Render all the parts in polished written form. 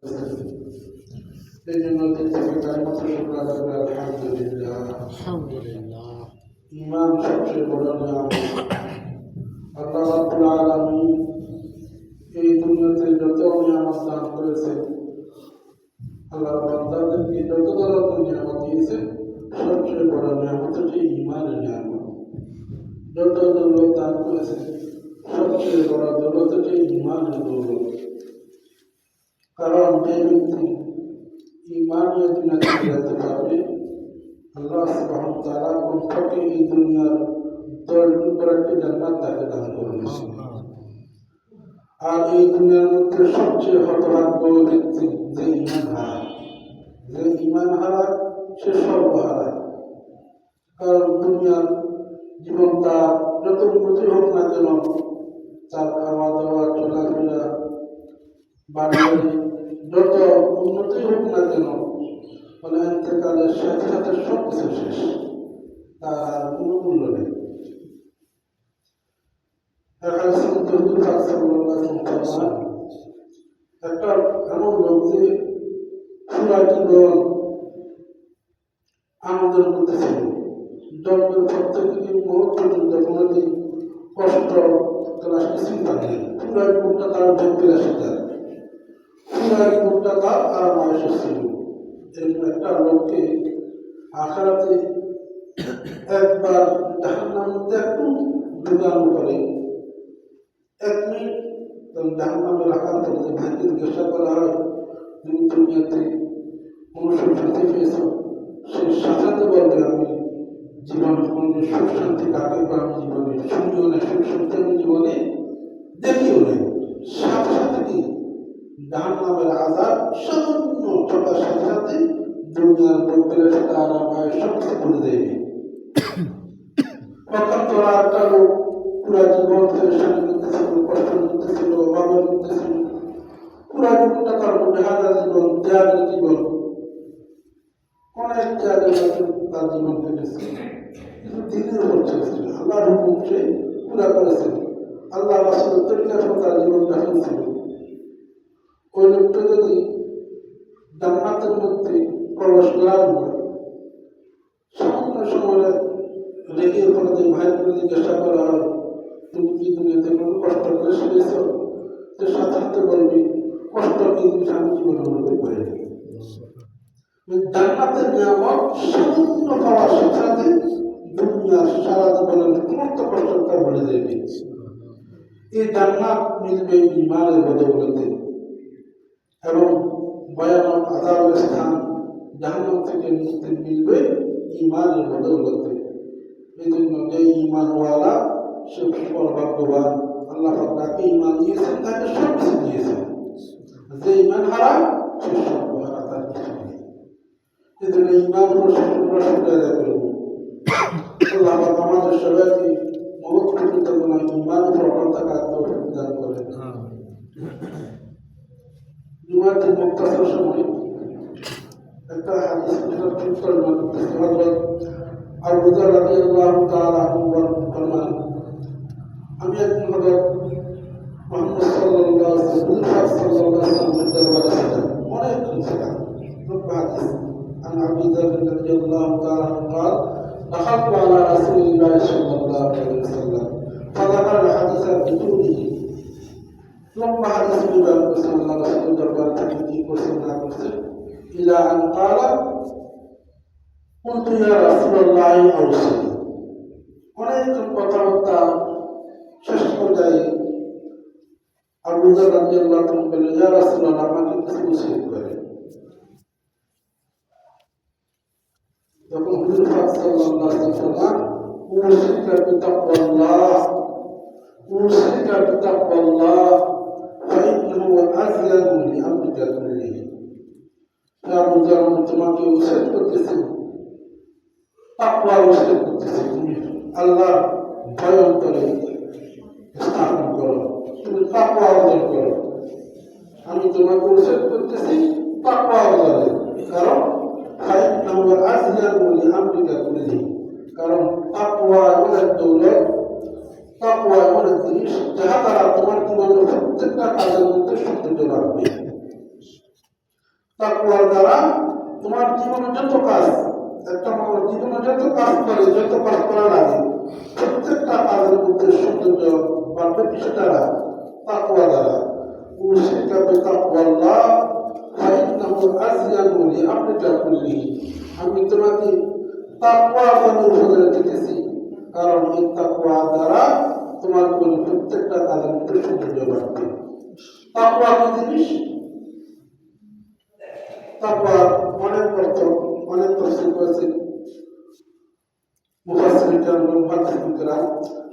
এই জন্য দিন থেকে কালিমাতুল শুকর আদায় করে আলহামদুলিল্লাহ। আলহামদুলিল্লাহ। ঈমান সবচেয়ে বড় নিয়ামত। আল্লাহ রাব্বুল আলামিন এই দুনিয়াতে যত নিয়ামত দান করেছেন, আল্লাহ বান্দাদেরকে যত ধরনের নিয়ামত দিয়েছেন, সবচেয়ে বড় নিয়ামত হচ্ছে ঈমানের নিয়ামত। যত দৌলত দান করেছেন, সবচেয়ে বড় দৌলত হচ্ছে ঈমানের দৌলত। কারণ যে ব্যক্তি ঈমান নিয়ে দুনিয়াতে যেতে পারবে, আল্লাহ সুবহানাহু ওয়া তাআলা কমপক্ষে এই দুনিয়ার 10 গুণ করে একটি জান্নাত তাকে দান করবেন। আর এই দুনিয়ার মধ্যে সবচেয়ে হতভাগ্য ব্যক্তি যে ঈমান হারায়, যে ঈমান হারায় সে সর্বহারায়। কারণ দুনিয়ার জীবন তার যত উন্নতি হোক না কেন, তার খাওয়া দাওয়া চলাফেরা বাড়ি যত উন্নতি হোক না কেন, মানে ইন্তেকালের সাথে সাথে সব কিছু শেষ, তার আর কোনো মূল্য নেই। একটা এমন লোক যে পুরা জীবন আনন্দের মধ্যে ছিল, জন্মের পর থেকে মুহূর্ত পর্যন্ত কোনোদিন কষ্ট ক্লাস কিছুই পায়নি। পুরা জীবনটা তার বিলাসিতা, পুরা জীবনটা তার আরামায়েশ ছিল। এরকম একটা লোককে আখিরাতে একবার জাহান্নামের মধ্যে একটু ঢুকানো করে, 1 মিনিট জাহান্নামে রাখার পরে যে ভাইকে জিজ্ঞাসা করা হয়, তুমি দুনিয়াতে কোনো সুখ শান্তি পেয়েছ? সে সাথে বলবে, আমি জীবনে কোনদিন সুখ শান্তি কাকে বা আমি জীবনে শুনিও না, সুখ শান্তি আমি জীবনে দেখিও নাই। সাথে সাথে কি জাহান্নামের আযাব সামান্য ছোটার সাথে সাথে দুনিয়ার লোকের সাথে আরামায় সব কিছু করে দেবে। তখন তোরা একটা লোক পুরা জীবন পরেশানি করতেছিল, কষ্ট করতেছিল, অভাবের মধ্যে ছিল, পুরা জীবনটা তার মধ্যে হাজার জীবন, ত্যাগের জীবন, অনেক ত্যাগের মধ্যে তার জীবন কেটেছে। কিন্তু দিনের উপর চলছিল, আল্লাহর হুকুম সে পুরা করেছিল, আল্লাহ রাসূলের তরিকার উপর তার জীবনটা চলছিল। ওই লোকটা যদি জান্নাতের মধ্যে প্রবেশ করার হয়, সামান্য সময় রেখে পরে যে ভাইয়ের করে জিজ্ঞাসা করা হয়, তুমি কি দুনিয়াতে কোনো কষ্ট করে শিখেছ? তো সাথে সাথে বলবি, কষ্ট কি জিনিস আমি জীবনে অনুভব করিনি। জান্নাতের নিয়ামত সামান্য পাওয়ার সাথে সাথে দুনিয়ার সারা জীবনের সমস্ত কষ্টটা ভুলে যাবে। এই জান্নাত মিলবে ঈমানের বদৌলতে, এবং ভয়ানক আযাবের স্থান জাহান্নাম থেকে মুক্তি মিলবে ঈমানের বদৌলতে। এই জন্য যে ঈমানওয়ালা সে সর্বভাগ্যবান। আল্লাহ পাক তাকে ঈমান দিয়েছেন, তাকে সব কিছু দিয়েছেন। যে ঈমান হারায় সে সর্বহারা, তার কিছু নেই। এই জন্য ঈমান প্রশংসা আদায় করব। আল্লাহ পাক আমাদের সবাইকে মহৎ ঈমান উপর অটল থাকার তৌফিক দান করেন। জুমার দিন মুক্তাসর সময় একটা হাদিস তর্জমা করতেছে। হযরত আবু যর রাদিয়াল্লাহু তাআলা আনহু ফরমান, আমি একদিন হযরত মুহাম্মদ সাল্লাল্লাহু আলাইহি ওয়াসাল্লামের দরবারে ছিলাম, অনেক দিন ছিলাম। হাদিস عن أبي ذر رضي الله تعالى عنه قال دخلت على رسول الله صلى الله عليه وسلم فذكر الحديث بطوله ثم حدث بذلك صلى الله عليه وسلم دربار تكتي كرسنا كرسي إلى أن قال قلت يا رسول الله أوصني। অনেক কথাবার্তা শেষ পর্যায়ে আবু যর রাদিয়াল্লাহু তাআলা বললেন, ইয়া রাসূলুল্লাহ, আমাকে কিছু ওসিয়ত করেন। তখন হুজুর পাক সাল্লাল্লাহু আলাইহি ওয়াসাল্লাম, উসিকা বিতাকওয়াল্লাহ, উসিকা বিতাকওয়াল্লাহ ফাইন্নাহু আযলামু লিআমরিকা কুল্লিহি। আবু যর, তোমাকে ওসিয়ত করতেছি, তাকওয়ার ওসিয়ত করতেছি, তুমি আল্লাহ ভয় অন্তরে স্থাপন করো, তুমি তাকওয়া অর্জন করো। আমি তোমাকে ওসিয়ত করতেছি তাকওয়া অর্জনের, কারণ ফাইন্নাহু আযলামু লিআমরিকা কুল্লিহি, কারণ তাকওয়া এমন এক দৌলত, তাকওয়া এমন এক জিনিস যাহা দ্বারা তোমার জীবনের প্রত্যেকটা কাজের মধ্যে সৌন্দর্য লাগবে। তাকওয়ার দ্বারা তোমার জীবনে যত কাজ, একটা মানুষ জীবনে যত কাজ করে, যত কাজ করা লাগে, প্রত্যেকটা কাজের মধ্যে সৌন্দর্য বাড়বে কিসের দ্বারা? তাকওয়া দ্বারা। উশরিকা বিতাকওয়াল্লাহ ফাইন্নাহু আযয়ানু লিআমরিকা কুল্লিহি। আমি তোমাকে তাকওয়ার জন্য উপদেশ দিতেছি, কারণ এই তাকওয়া দ্বারা তোমার জীবনে প্রত্যেকটা কাজের মধ্যে সৌন্দর্য বাড়বে। তাকওয়া কি জিনিস? তাকওয়া অনেক অর্থ, অনেক প্রশ্ন করেছে মুফাসসিররা।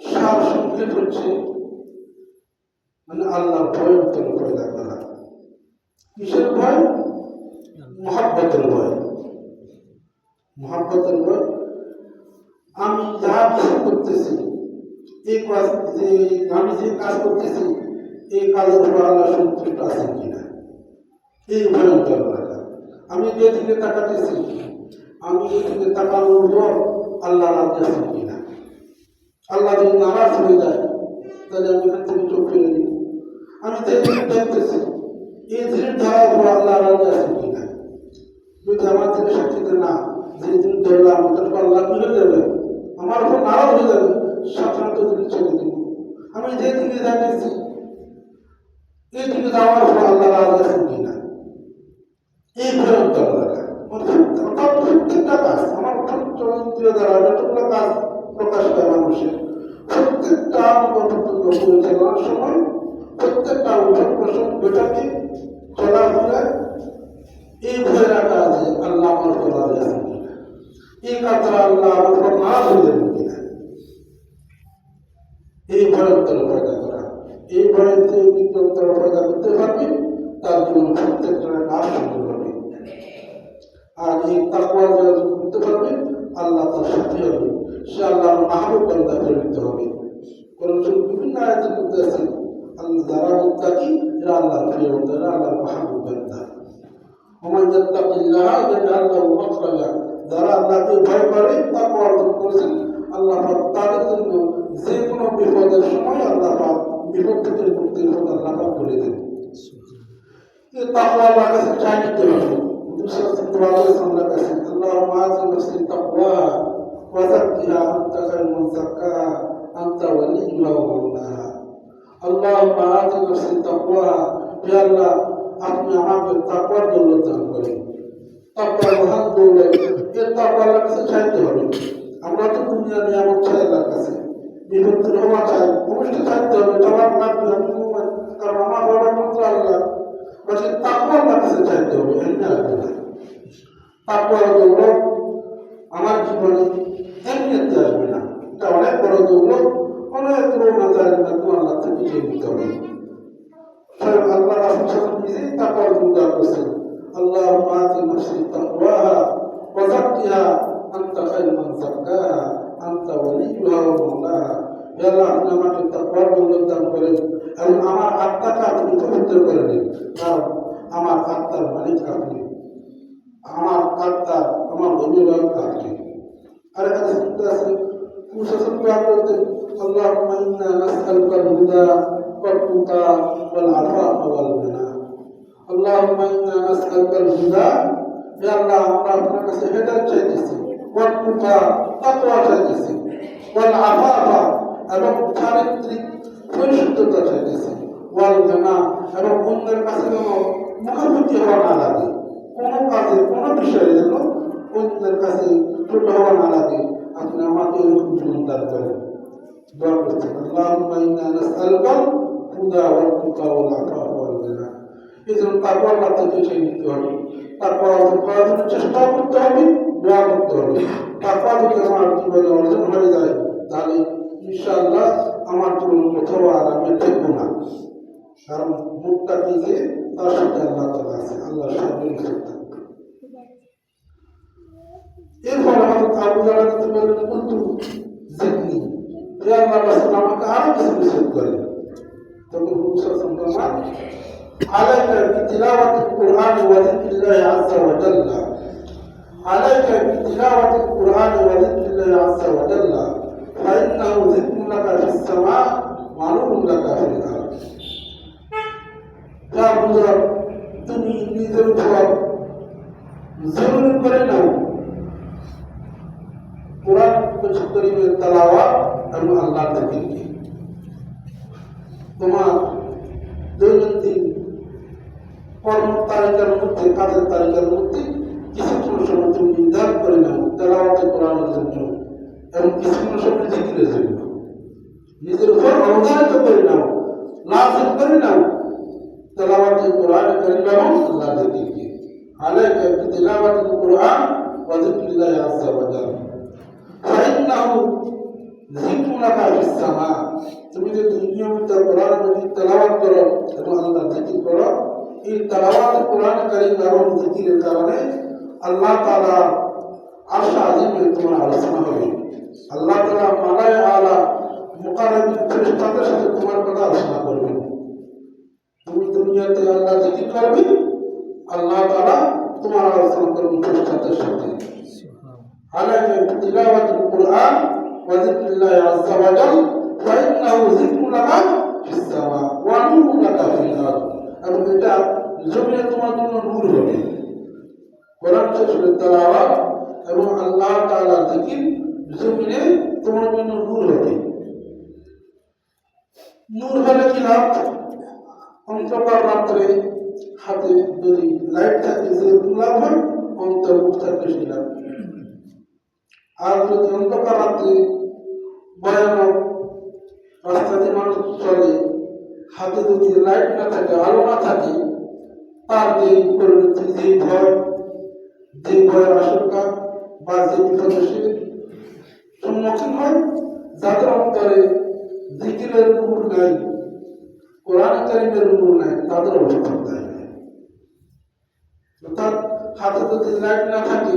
সার সংক্ষেপ হচ্ছে মানে আল্লাহর ভয় পয়দা করা। কিসের ভয়? মহব্বতের ভয়। মহব্বতের ভয়। আমি যা কিছু করতেছি, এই কাজ যে আমি যে কাজ করতেছি, এই কাজের উপর আল্লাহ সন্তুষ্ট আছেন কিনা, এই ভয়ঙ্কর রাখা। আমি যেদিকে তাকাতেছি, আমি এদিকে তাকানোর পর আল্লাহ রাজি আছেন কিনা। আল্লাহ যদি নারাজ হয়ে যায়, তাহলে আমি এখান থেকে চোখ ফিরে দিই। আমি যেদিকে দেখতেছি, এই ধীর ধারার উপর আল্লাহ রাজি আছেন কিনা। যদি আমার থেকে সাক্ষীতে না, যে দিন ধরলাম ওটার পর আল্লাহ কি হয়ে যাবে, আমার উপর নারাজ হয়ে যাবে, সাধারণত দিকে ছেড়ে দিব। আমি যেদিকে যাইতেছি, এই দিকে যাওয়ার পর আল্লাহ রাজি আছেন কিনা, এই ভয়ঙ্কর লাগা। প্রত্যেকটা কাজ আমার চরিত্র দ্বারা যতগুলো কাজ প্রকাশ পায় মানুষের, প্রত্যেকটা পরিচালনার সময়, প্রত্যেকটা উঠন বসন বেটাকে চলাফেরা এই ভয় রাখা আছে আল্লাহ আমার উপর রাজি আছেন কিনা, এই কাজটা আল্লাহ আমার উপর নারাজ হয়ে যাবেন কিনা, এই ভয়ঙ্কর পয়দা করা। এই ভয়তে বিজ্ঞান্তর পয়দা করতে পারবে, তার জীবন প্রত্যেকটা কাজ সুন্দর হবে। আর এই তাকওয়া যারা করতে পারবে, আল্লাহ তার সাথী হবে, সে আল্লাহর মাহবুব বান্দা পরিণত হবে। কারণ বিভিন্ন আয়াতের মধ্যে আছে আল্লাহ যারা মুত্তাকি, এরা আল্লাহর প্রিয় বান্দা, এরা আল্লাহর মাহবুব বান্দা। ওমান ইয়াত্তাকিল্লাহ ইয়াজআল লাহু মাখরাজা। যারা আল্লাহকে ভয় করে, তাকওয়া অর্জন করেছেন, আল্লাহ পাক তাদের জন্য যে কোনো বিপদের সময় আল্লাহ পাক বিপদ থেকে মুক্তির পথ আল্লাহ পাক করে দেন। এই তাকওয়া আল্লাহর কাছে চাই নিতে হবে। اللهم آت نفسي تقواها وزكها أنت خير من زكاها أنت وليها ومولاها اللهم آت نفسي تقواها يا الله আপনি আমাকে তাকওয়ার দৌলত দান করেন। তাকওয়ার মহান দৌলত, এই তাকওয়া আল্লাহর কাছে চাইতে হবে। আমরা তো দুনিয়া নিয়ামত চাই আল্লাহর কাছে, বিপদ হওয়া চাই, অবশ্যই চাইতে হবে, জবাব লাগবে। কারণ আমার বাবার মন্ত্র আল্লাহ, বাকি তাকওয়া আল্লাহর কাছে চাইতে হবে, এমনি আসবে না। তাকওয়ার দৌলত আমার জীবনে এমনিতে আসবে না, এটা অনেক বড় দৌলত, অনেক আল্লাহ থেকে চেয়ে নিতে হবে। আল্লাহ রাসূল নিজেই তাকওয়ার দোয়া করেছেন, আল্লাহুম্মা আতি নাফসি তাকওয়াহা ওয়া যাক্কিহা আনতা খায়রু মান যাক্কাহা আনতা ওয়ালিয়ুহা ওয়া মাওলাহা। হে আল্লাহ, আপনি আমাকে তাকওয়ার দৌলত দান করেন এবং আমার আত্মাকে আপনি পবিত্র করে দিন, কারণ আমার আত্মার মালিক আপনি, আমার আত্মা, আমার অভিভাবক আপনি। আর একটা শব্দ আছে, মুসাসন দোয়া করতেন, আল্লাহুম্মা ইন্না নাসআলুকাল হুদা ওয়াত তুকা ওয়াল আফাফা ওয়াল গিনা। আল্লাহুম্মা ইন্না নাসআলুকাল হুদা, হে আল্লাহ, আমরা আপনার কাছে হেদায়েত চাইতেছি, ওয়াত তুকা, তাকওয়া চাইতেছি, ওয়াল আফাফা, এবং চারিত্রিক পরিশুদ্ধতা চাইতেছি, ওয়াল গিনা, এবং অন্যের কাছে যেন মুখামুখি হওয়া না লাগে, কোনো কাজে কোনো বিষয়ে যেন অন্যের কাছে ছোট হওয়া না লাগে। আপনি আমাকে এরকম জীবন দান করেন। দোয়া করছেন, আল্লাহুম্মা ইন্না নাসআলুকাল হুদা ওয়াত তুকা ওয়াল আফাফা ওয়াল গিনা। এই জন্য তাকওয়া আল্লাহ থেকে চেয়ে নিতে হবে, তাকওয়া অর্জন করার জন্য চেষ্টা করতে হবে, দোয়া করতে হবে। তাকওয়া যদি আমার জীবনে অর্জন হয়ে যায়, তাহলে ইনশাআল্লাহ আমার জীবন কোথাও আর আমি দেখবো না। কারণ মুত্তাকি যে, তার সাথে আল্লাহ তাআলা আছে, আল্লাহর সাথে থাকবে। এরপর আমাদের আবু জাহল বললেন, কিন্তু জিদনি, হে আল্লাহর রাসূল, আমাকে আরো কিছু নিষেধ করেন। তখন হুজুর সাল্লাল্লাহু আলাইহি ওয়াসাল্লাম, আলাইকা বিতিলাওয়াতিল কুরআনি ওয়া যিকরিল্লাহি আযজা ওয়া জাল্লা, আলাইকা বিতিলাওয়াতিল কুরআনি ওয়া যিকরিল্লাহি আযজা ওয়া জাল্লা, ফাইন্নাহু যিকরুন লাকা ফিস সামা ওয়া নূরুন লাকা ফিল আরদ। যা বুঝা, তুমি নিজের উপর জরুরি করে নাও কোরআন করিমের তেলাওয়াত এবং আল্লাহর জিকিরকে। তোমার দৈনন্দিন কর্ম তালিকার মধ্যে, কাজের তালিকার মধ্যে কিছু সময় তুমি নির্ধারণ করে নাও তেলাওয়াতে কোরআনের জন্য এবং কিছু সময় জিকিরের জন্য। নিজের উপর অবধারিত করে নাও, লাজিম করে নাও তেলাওয়াতে কোরআন কারীম এবং আল্লাহর জিকিরকে। আলাইকা বিতিলাওয়াতিল কুরআন ওয়া যিকরিল্লাহি আযজা ওয়া জাল্লা ফাইন্নাহু যিকরুন লাকা ফিস সামা। তুমি যদি নিয়মিত কোরআন মাজিদ তেলাওয়াত করো এবং আল্লাহর জিকির করো, এই তেলাওয়াত কোরআন কারীম এবং জিকিরের কারণে আল্লাহ তাআলা আরশ আজিমে তোমার আলোচনা হবে। আল্লাহ তাআলা মালায়ে আলা মুকাররাবিন ফেরেশতাদের সাথে তোমার কথা আলোচনা করবেন। তুমি দুনিয়াতে আল্লাহ জিকির করবে, আল্লাহ তাআলা তোমার আলোচনা করবেন ফেরেশতাদের সাথে। আলাইকা বিতিলাওয়াতিল কুরআন ওয়া যিকরিল্লাহি আযজা ওয়া জাল্লা ফাইন্নাহু যিকরুন লাকা ফিস সামা ওয়া নূরুন লাকা ফিল আরদ। এবং এটা জমিনে তোমার জন্য নূর হবে। কোরআন শরীফের তেলাওয়াত এবং আল্লাহ তাআলার জিকির জমিনে তোমার জন্য নূর হবে। নূর হলে কি লাভ? অন্ধকার রাত্রে হাতে যদি লাইট থাকে যে লাভ হয়, অন্তর্মুখ থাকলে সেই লাভ। আর যদি অন্ধকার রাত্রে ভয়ানক রাস্তা দিয়ে মানুষ চলে, হাতে যদি লাইট না থাকে, আলো না থাকে, তার যে পরিণতি, যে ভয়ের আশঙ্কা বা যে বিপদের সম্মুখীন হয়, যাদের অন্তরে জিকিরের নূর নাই, কোরআন কারীমের নূর নাই, তাদের অবস্থা তাই। অর্থাৎ হাতে যদি লাইট না থাকে,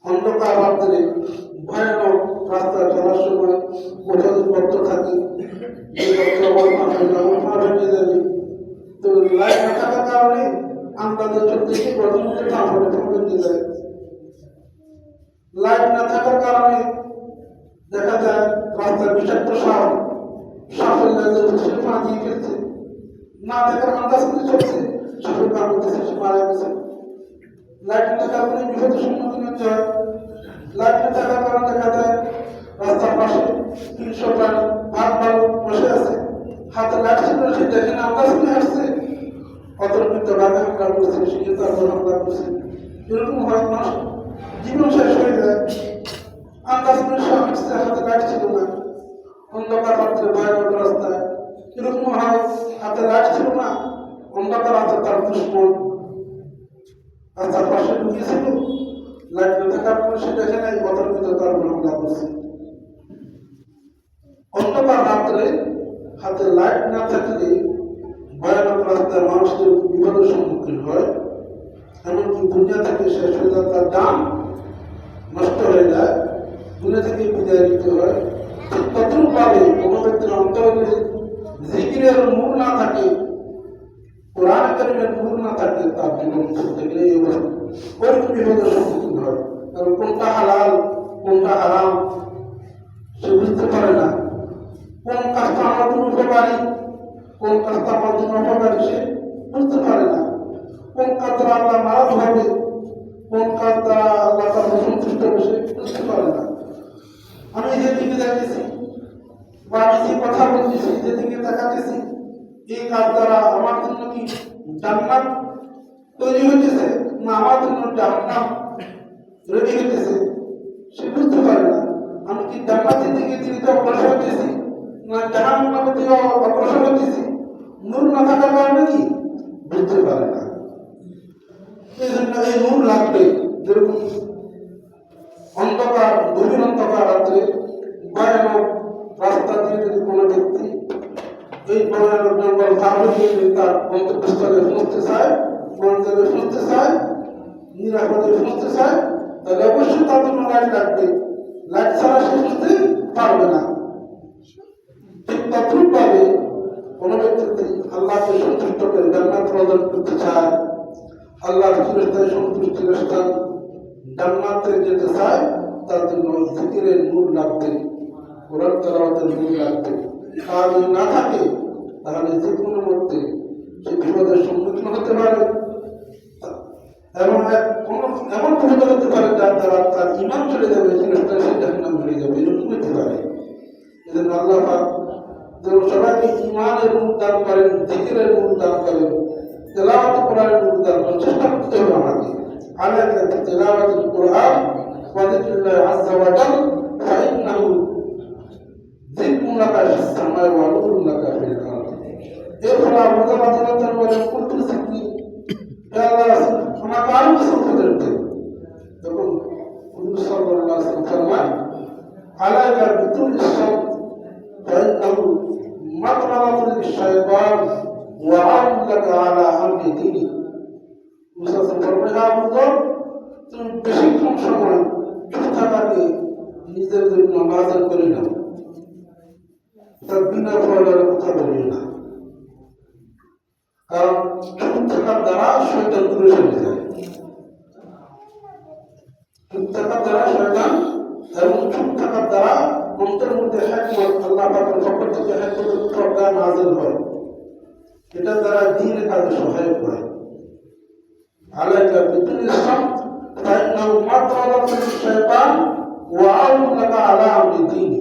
অন্ধকার রাত্রে ভয়ানক রাস্তা চলার সময় কোথাও গর্ত থাকে, ভেঙে যাবে, তো লাইট না থাকার কারণে আন্দাজে চলতে গিয়ে গর্তের মধ্যে ভেঙে যায়। লাইট না থাকার কারণে দেখা যায় রাস্তার বিষাক্ত সাপের লেজে সে পা দিয়ে ফেলছে, না দেখার আন্দাজ করে চলছে, সাপের পা করতেছে, সে মারা গেছে। লাইট না থাকার কারণে বিপদের সম্মুখীন হতে হয়। লাইট না থাকার কারণে দেখা যায় রাস্তার পাশে ৩০০ প্রাণী ভাগ বসে আছে, হাতে লাইট ছিল, সে দেখে না, আন্দাজ করে আসছে, অতর্কিত বাঘে হামলা করছে, সে তারপর হামলা করছে। এরকম হয়, মানুষ জীবন শেষ হয়ে যায়। আন্দাজ করে সে আসছে, হাতে লাইট ছিল না, অন্ধকার রাত্রে ভয়ানক রাস্তায়। এরকম হয়, হাতে লাইট ছিল না, অন্ধকার রাত্রে তার দুশ্মন রাস্তার পাশে ঢুকিয়েছিল, লাইট না থাকার পর সে দেখে নাই, অতর্কিত তারপর হামলা করছে। অন্ধকার রাত্রে হাতে লাইট না থাকলে ভয়ানক রাস্তায় মানুষের বিপদের সম্মুখীন হয়, এমনকি দুনিয়া থেকে শেষ হয়ে যায়, তার জান নষ্ট হয়ে যায়, দুনিয়া থেকে বিদায় নিতে হয়। ঠিক তদ্রূপভাবে কোনো ব্যক্তির অন্তরে জিকিরের নূর না থাকে, কোরআন কারীমের নূর না থাকে, তার জীবন চলতে গেলে এই অবস্থা ওরকম বিপদের সম্মুখীন হয়। কারণ কোনটা হালাল কোনটা হারাম সে বুঝতে পারে না, কোন কাজটা আমার জন্য উপকারী কোন কাজটা আমার জন্য অপকারী সে বুঝতে পারে না, কোন কাজ দ্বারা আল্লাহ নারাজ হবে, কোন কাজ দ্বারা আল্লাহ তার সন্তুষ্ট হবে সে বুঝতে পারে না। আমি যেদিকে দেখতেছি বা আমি যে কথা বলতেছি, যেদিকে তাকাতেছি, এই কাজ দ্বারা আমার জন্য কি জান্নাত তৈরি হইতেছে না আমার জন্য জাহান্নাম রেডি হইতেছে সে বুঝতে পারে না। আমি কি জান্নাতের দিকে চিন্তা অগ্রসর হইতেছি না জাহান্নামের দিকে অগ্রসর হইতেছি, নূর না থাকার কারণে কি বুঝতে পারে না। এই জন্য এই নূর লাগবে। যেরকম অন্ধকার, গভীর অন্ধকার রাত্রে ভয়ানক রাস্তা দিয়ে যদি কোনো ব্যক্তি এই ভয়ানক জঙ্গল পার হয়ে তার গন্তব্যস্থলে পৌঁছতে চায়, মন্দিরে পৌঁছতে চায়, নিরাপদে পৌঁছতে চায়, তাহলে অবশ্যই তার জন্য লাইট লাগবে। লাইট ছাড়া সে পৌঁছতে পারবে না। ঠিক তদ্রূপভাবে কোনো ব্যক্তি যদি আল্লাহকে সন্তুষ্ট করে জান্নাত অর্জন করতে চায়, আল্লাহর চিরস্থায়ী সন্তুষ্টির স্থান জান্নাতে যেতে চায়, তার জন্য জিকিরের নূর লাগবে, কোরআন তেলাওয়াতের নূর লাগবে। আর যদি না থাকে তাহলে যে কোনো মধ্যে সে বিপদের সম্মুখীন হতে পারে এবং পরকালের নূর দান করেন, চেষ্টা করতে হবে আমাকে। আলাইকা বিতিলাওয়াতিল কুরআন ওয়া যিকরিল্লাহি আযজা ওয়া জাল ফাইন্নাহু যিকরুন লাকা ফিস সামাই ওয়া নূরুন লাকা ফিল আরদ। এরপর আবু যর রাদিয়াল্লাহু আনহু বলেন, কুনতু যিকরি, ইয়া আল্লাহ আমাকে আরো কিছু উপদেশ দেন। তখন হুজুর সাল্লাল্লাহু আলাইহি ওয়াসাল্লাম ফরমান, আলাইকা বিতুলিস সামত ফাইন্নাহু মাতরাতুল লিশ-শাইতান ওয়া আউলাকা আলা আমরি দীনি। মুসাফির ফরমান, আবু যর তুমি বেশিক্ষণ সময় চুপ থাকাকে নিজের জন্য বাজার করে নাও, তার বিনা ফলের কথা বলিও না, কারণ চুপ থাকার দ্বারা শয়তান দূরে সরে যায়। চুপ থাকার দ্বারা শয়তান, এবং চুপ থাকার দ্বারা মন্ত্রের মধ্যে হিকমত, আল্লাহ পাকের পক্ষ থেকে হিকমতের পর্দা নাযিল হয়, এটা দ্বারা দ্বীনের কাজে সহায়ক হয়। আলাইকা বিতুলিস সামত ফাইন্নাহু মাতরাতুল লিশ-শাইতান ওয়া আউলাকা আলা আমরি দীনি।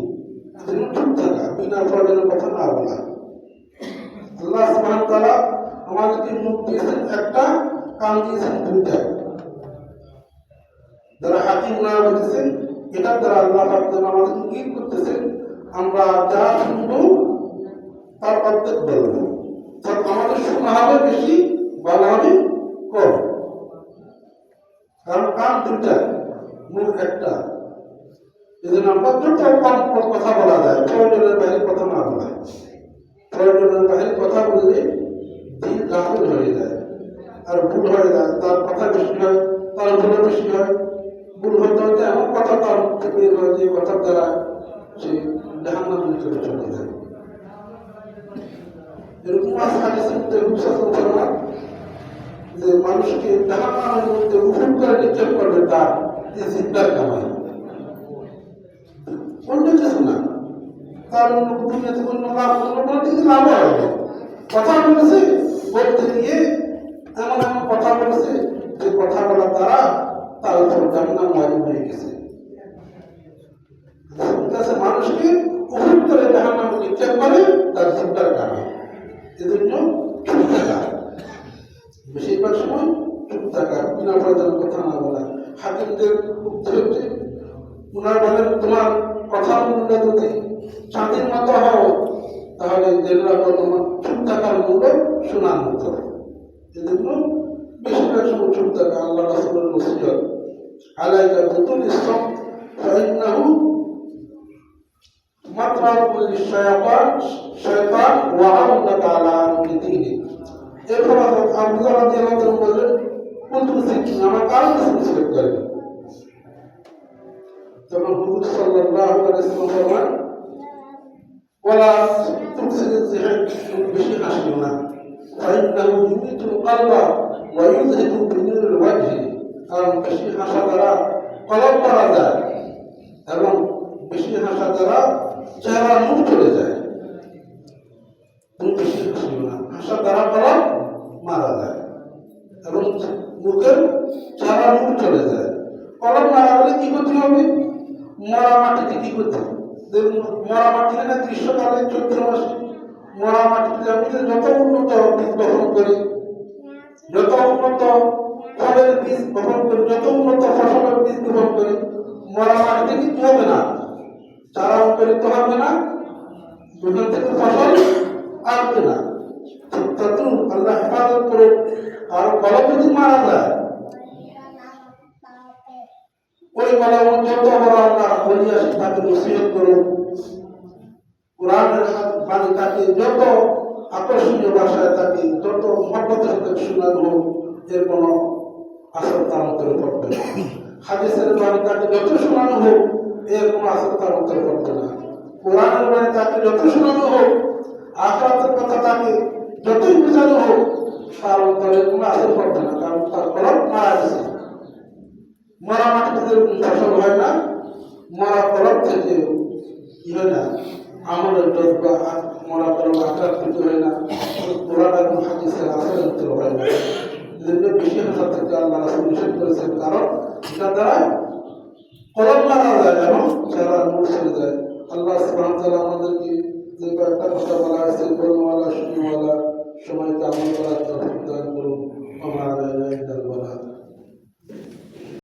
তুমি চুপ থাকা, বিনা ফলের কথা না বলা। আল্লাহ সুবহানাহু ওয়া তাআলা আমাদেরকে মুখ দিয়েছেন একটা, কান দিয়েছেন দুইটা, যারা হাকিম না বলতেছেন, এটার দ্বারা আল্লাহ পাক আমাদের ইঙ্গিত করতেছেন আমরা যা শুনবো তার অর্ধেক বলবো, আমাদের শোনা হবে বেশি, বলা হবে কম। কারণ কান দুইটা, মুখ একটা, এই জন্য আমরা যত কম কথা বলা যায়, প্রয়োজনের বাইরে কথা না বলা। প্রয়োজনের বাইরে কথা বললে দিন গাফিল হয়ে যায় আর ভুল হয়ে যায়, তার কথা বেশি হয়, তার ভুলও বেশি হয়। ভুল হতে হতে এমন কথা তার মুখে বের হয় যে কথার দ্বারা সে জাহান্নামের ভিতরে চলে যায়। এরকম আছে হাদিসের মধ্যে যে মানুষকে জাহান্নামের মধ্যে উফুন করে নিক্ষেপ করবে তার যে জিদ্দার কামাই, অন্য কিছু না, তার অন্য দুনিয়াতে অন্য লাভ, অন্য কোনো দিকে লাভ হবে। কথা বলেছে, বলতে গিয়ে এমন এমন কথা বলেছে যে কথা বলার দ্বারা তার উপর জাহান্নাম ওয়াজিব হয়ে গেছে। মানুষকে উফুন করে জাহান্নামে নিক্ষেপ করে তার জিদ্দার কামাই। এজন্য চুপ থাকা, বেশিরভাগ সময় চুপ থাকা, বিনা প্রয়োজনের কথা না বলা। হাকিমদের উত্তর হচ্ছে, উনার বলেন তোমার কথা বললে যদি চাঁদের মতো হও তাহলে জেনে রাখো তোমার চুপ থাকার মূল্য শোনার মতো। এজন্য বেশিরভাগ সময় চুপ থাকা। আল্লাহ রাসূলের ওসিয়ত, আলাইকা বিতুলিস সামত ফাইন্নাহু মাতরাতুল লিশ-শাইতান ওয়া আউলাকা আলা আমরি দীনি। এরপর আবু যর রাদিয়াল্লাহু আনহু বলেন, কুনতু যিকরি, আমার কারো কিছু নিষেধ করেন। তখন হুজুর সাল্লাল্লাহু আলাইহি ওয়াসাল্লাম ফরমান, ওয়ালা তুকসিরিজ যিহর, বেশি হাসিও না, ফাইন্নাহু ইউমিতুল কলবা ওয়া ইউযহিবু বিনুরিল ওয়াজহি। কারণ বেশি হাসা দ্বারা কলব মারা যায় এবং বেশি হাসা দ্বারা চেহারা নূর চলে যায়। তুমি বেশি হাসিও না, হাসা দ্বারা কলব মারা যায় এবং মুখের চেহারা নূর চলে যায়। কলব মারা গেলে কি করতে হবে? মরা মাটিতে কি করতে হবে? মরা মাটি না গ্রীষ্মকালে চৈত্র মাসে মরা মাটিতে আমি যত উন্নত বীজ বপন করি, যত উন্নত ফলের বীজ বপন করি, যত উন্নত ফসলের বীজ বপন করি, মরা মাটিতে কি হবে না? চারা উৎপাদিত হবে না, ওখান থেকে ফসল আসবে না। তত আল্লাহ হেফাজত করে। আর কলম যদি মারা যায়, ওই কলম যত বড় আল্লাহ বলি আসে তাকে নসিহত করুন, কোরআনের বাণী তাকে যত আকর্ষণীয় ভাষায় তাকে যত মহব্বতের সাথে শোনানো হোক, এর কোনো আসর তার অন্তরে পড়বে না। হাদিসের বাণী তাকে যত শোনানো হোক, এর কোনো আসর তার অন্তরে পড়বে না। কোরআনের বাণী তাকে যত শোনানো হোক, আখিরাতের কথা তাকে যতই বোঝানো হোক, তার অন্তরে কোনো আসর পড়বে না, কারণ তার কলম মারা গেছে। মরা মাটিতে যেরকম ফসল হয় না, মরা কলম থেকে কি হয় না, আমলের জজ্বা, মরা কলম আক্রান্ত হয় না, কোরআন এবং হাদিসের আসরের উত্তর হয় না। এজন্য বেশি হাসা থেকে আল্লাহ রাসূল নিষেধ করেছেন, কারণ এটা দ্বারা কলম মারা যায় এবং চেহারা নূর চলে যায়। আল্লাহ সুবহানাহু ওয়া তাআলা আমাদেরকে যে কয়েকটা কথা বলা হয়েছে, বলওয়ালা শুনিওয়ালা সময়কে আমল করার তৌফিক দান করুন। وما علينا إلا البلاغ